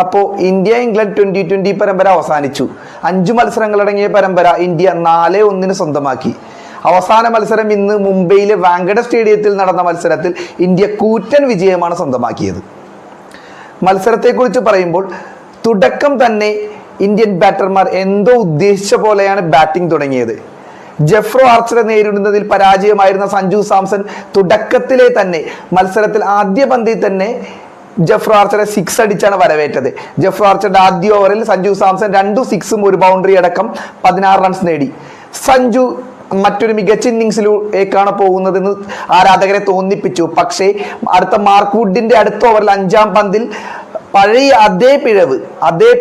അപ്പോൾ India England 2020 പരമ്പര അവസാനിച്ചു. 5 മത്സരങ്ങളടങ്ങിയ പരമ്പര ഇന്ത്യ 4-1 സ്വന്തമാക്കി. അവസാന മത്സരം ഇന്ന് മുംബൈയിലെ വാങ്കഡെ സ്റ്റേഡിയത്തിൽ നടന്ന മത്സരത്തിൽ ഇന്ത്യ കൂറ്റൻ വിജയമാണ് സ്വന്തമാക്കിയത്. മത്സരത്തെക്കുറിച്ച് പറയുമ്പോൾ തുടക്കം തന്നെ ഇന്ത്യൻ ബാറ്റർമാർ എന്തോ ഉദ്ദേശിച്ച പോലെയാണ് ബാറ്റിംഗ് തുടങ്ങിയത്. ജെഫ്രോ ആർച്ചറെ നേരിടുന്നതിൽ പരാജയമായിരുന്ന സഞ്ജു സാംസൺ തുടക്കത്തിലെ തന്നെ മത്സരത്തിൽ ആദ്യ പന്തിൽ തന്നെ ജെഫ്രോ ആർച്ചറെ 6 അടിച്ചാണ് വരവേറ്റത്. ജെഫ്രോ ആർച്ചറുടെ ആദ്യ ഓവറിൽ സഞ്ജു സാംസൺ 2 6ഉം 1 ബൗണ്ടറി അടക്കം 16 റൺസ് നേടി. സഞ്ജു മറ്റൊരു മികച്ച ഇന്നിങ്സിലേക്കാണ് പോകുന്നതെന്ന് ആരാധകരെ തോന്നിപ്പിച്ചു. പക്ഷേ അടുത്ത മാർക്ക് വുഡിന്റെ അടുത്ത ഓവറിൽ 5ആം പന്തിൽ പഴയ അതേ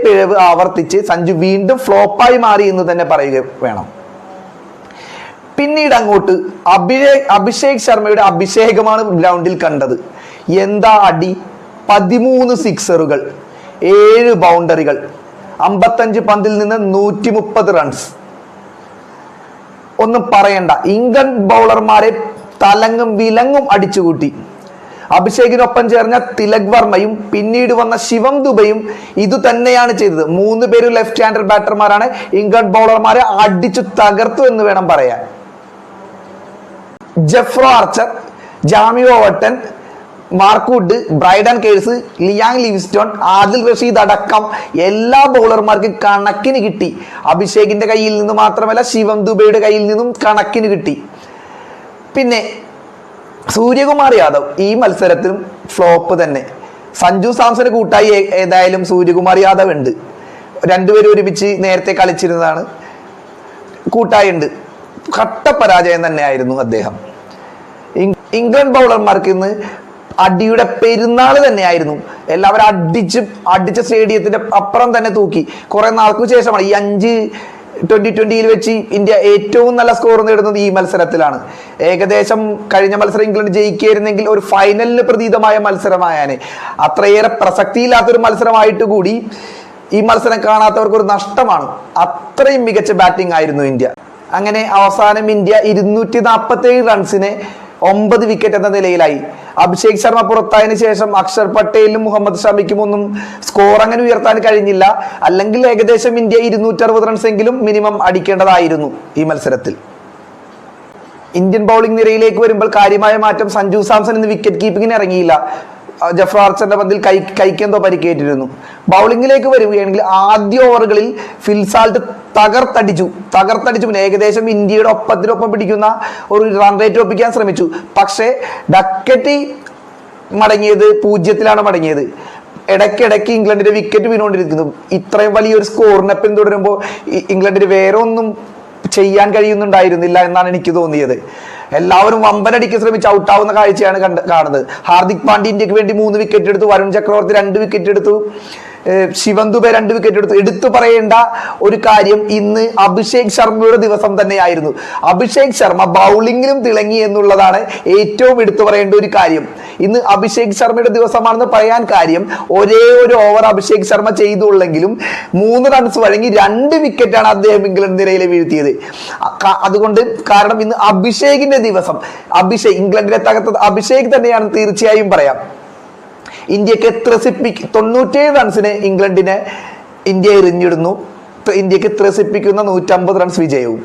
പിഴവ് ആവർത്തിച്ച് സഞ്ജു വീണ്ടും ഫ്ലോപ്പായി മാറി എന്ന് തന്നെ പറയുക വേണം. പിന്നീട് അങ്ങോട്ട് അഭിഷേക് ശർമ്മയുടെ അഭിഷേകമാണ് ഗ്രൗണ്ടിൽ കണ്ടത്. എന്താ അടി! 13 സിക്സറുകൾ, 7 ബൗണ്ടറികൾ, 55 പന്തിൽ നിന്ന് 130 റൺസ്. ഒന്നും പറയണ്ട, ഇംഗ്ലണ്ട് ബൗളർമാരെ തലങ്ങും വിലങ്ങും അടിച്ചുകൂട്ടി. അഭിഷേകിനൊപ്പം ചേർന്ന തിലക് വർമ്മയും പിന്നീട് വന്ന ശിവം ദുബയും ഇത് തന്നെയാണ് ചെയ്തത്. 3 പേരും ലെഫ്റ്റ് ഹാൻഡർ ബാറ്റർമാരാണ്. ഇംഗ്ലണ്ട് ബൗളർമാരെ അടിച്ചു തകർത്തു എന്ന് വേണം പറയാൻ. Jofra Archer, Jamie Overton, Mark Wood, Brydon Carse, Liam Livingstone, Adil Rashid അടക്കം എല്ലാ ബൗളർമാർക്കും കണക്കിന് കിട്ടി. അഭിഷേകിന്റെ കയ്യിൽ നിന്ന് മാത്രമല്ല, ശിവം ദുബയുടെ കയ്യിൽ നിന്നും കണക്കിന് കിട്ടി. പിന്നെ സൂര്യകുമാർ യാദവ് ഈ മത്സരത്തിലും ഫ്ലോപ്പ് തന്നെ. സഞ്ജു സാംസന് കൂട്ടായി ഏതായാലും സൂര്യകുമാർ യാദവ് ഉണ്ട്. രണ്ടുപേരും ഒരുമിച്ച് നേരത്തെ കളിച്ചിരുന്നതാണ്. കൂട്ടായി ഉണ്ട്. കട്ട പരാജയം തന്നെയായിരുന്നു അദ്ദേഹം. ഇംഗ്ലണ്ട് ബൗളർമാർക്ക് ഇന്ന് അടിയുടെ പെരുന്നാൾ തന്നെയായിരുന്നു. എല്ലാവരും അടിച്ച സ്റ്റേഡിയത്തിന്റെ അപ്പുറം തന്നെ തൂക്കി. കുറെ നാൾക്ക് ശേഷമാണ് ഈ 2020 വെച്ച് ഇന്ത്യ ഏറ്റവും നല്ല സ്കോർ നേടുന്നത് ഈ മത്സരത്തിലാണ്. ഏകദേശം കഴിഞ്ഞ മത്സരം ഇംഗ്ലണ്ട് ജയിക്കുകയായിരുന്നെങ്കിൽ ഒരു ഫൈനലിന് പ്രതീതമായ മത്സരമായാണ്. അത്രയേറെ പ്രസക്തിയില്ലാത്തൊരു മത്സരമായിട്ട് കൂടി ഈ മത്സരം കാണാത്തവർക്ക് ഒരു നഷ്ടമാണ്. അത്രയും മികച്ച ബാറ്റിംഗ് ആയിരുന്നു ഇന്ത്യ. അങ്ങനെ അവസാനം ഇന്ത്യ 247 റൺസിന് 9 വിക്കറ്റ് എന്ന നിലയിലായി. അഭിഷേക് ശർമ്മ പുറത്തായതിനു ശേഷം അക്ഷർ പട്ടേലിനും മുഹമ്മദ് ഷമിക്കും ഒന്നും സ്കോർ അങ്ങനെ ഉയർത്താൻ കഴിഞ്ഞില്ല. അല്ലെങ്കിൽ ഏകദേശം ഇന്ത്യ 260 റൺസ് എങ്കിലും മിനിമം അടിക്കേണ്ടതായിരുന്നു ഈ മത്സരത്തിൽ. ഇന്ത്യൻ ബൗളിംഗ് നിരയിലേക്ക് വരുമ്പോൾ കാര്യമായ മാറ്റം. സഞ്ജു സാംസൺ ഇന്ന് വിക്കറ്റ് കീപ്പിങ്ങിന് ഇറങ്ങിയില്ല. ജെഫ്രോ ആർച്ചറിന്റെ പന്തിൽ കൈക്കെന്തോ പരിക്കേറ്റിരുന്നു. ബൗളിംഗിലേക്ക് വരികയാണെങ്കിൽ ആദ്യ ഓവറുകളിൽ ഫിൽസാൾട്ട് തകർത്തടിച്ചു. പിന്നെ ഏകദേശം ഇന്ത്യയുടെ ഒപ്പത്തിനൊപ്പം പിടിക്കുന്ന ഒരു റൺ റേറ്റ് ഒപ്പിക്കാൻ ശ്രമിച്ചു. പക്ഷേ ഡക്കറ്റി മടങ്ങിയത് 0-ലാണ് മടങ്ങിയത്. ഇടയ്ക്കിടയ്ക്ക് ഇംഗ്ലണ്ടിന്റെ വിക്കറ്റ് വീണുകൊണ്ടിരിക്കുന്നു. ഇത്രയും വലിയൊരു സ്കോറിനെ പിന്തുടരുമ്പോൾ ഇംഗ്ലണ്ടിന് വേറെ ഒന്നും ചെയ്യാൻ കഴിയുന്നുണ്ടായിരുന്നില്ല എന്നാണ് എനിക്ക് തോന്നിയത്. എല്ലാവരും വമ്പനടിക്ക് ശ്രമിച്ച് ഔട്ടാവുന്ന കാഴ്ചയാണ് കാണുന്നത്. ഹാർദിക് പാണ്ഡ്യ ഇന്ത്യക്ക് വേണ്ടി 3 വിക്കറ്റ് എടുത്തു. വരുൺ ചക്രവർത്തി 2 വിക്കറ്റ് എടുത്തു. ശിവം ദുബെ 2 വിക്കറ്റ് എടുത്തു. എടുത്തു പറയേണ്ട ഒരു കാര്യം, ഇന്ന് അഭിഷേക് ശർമ്മയുടെ ദിവസം തന്നെയായിരുന്നു. അഭിഷേക് ശർമ്മ ബൗളിങ്ങിലും തിളങ്ങി എന്നുള്ളതാണ് ഏറ്റവും എടുത്തു പറയേണ്ട ഒരു കാര്യം. ഇന്ന് അഭിഷേക് ശർമ്മയുടെ ദിവസമാണെന്ന് പറയാൻ കാര്യം, ഒരേ ഒരു ഓവർ അഭിഷേക് ശർമ്മ ചെയ്തുള്ളെങ്കിലും 3 റൺസ് വഴങ്ങി 2 വിക്കറ്റാണ് അദ്ദേഹം ഇംഗ്ലണ്ട് നിരയിൽ വീഴ്ത്തിയത്. അതുകൊണ്ട് കാരണം ഇന്ന് അഭിഷേകിന്റെ ദിവസം. ഇംഗ്ലണ്ടിനെ തകർത്തത് അഭിഷേക് തന്നെയാണ് തീർച്ചയായും പറയാം. ഇന്ത്യക്ക് 97 റൺസിന് ഇന്ത്യ എറിഞ്ഞിടുന്നു. ഇന്ത്യക്ക് ത്രസിപ്പിക്കുന്ന 150 റൺസ് വിജയവും.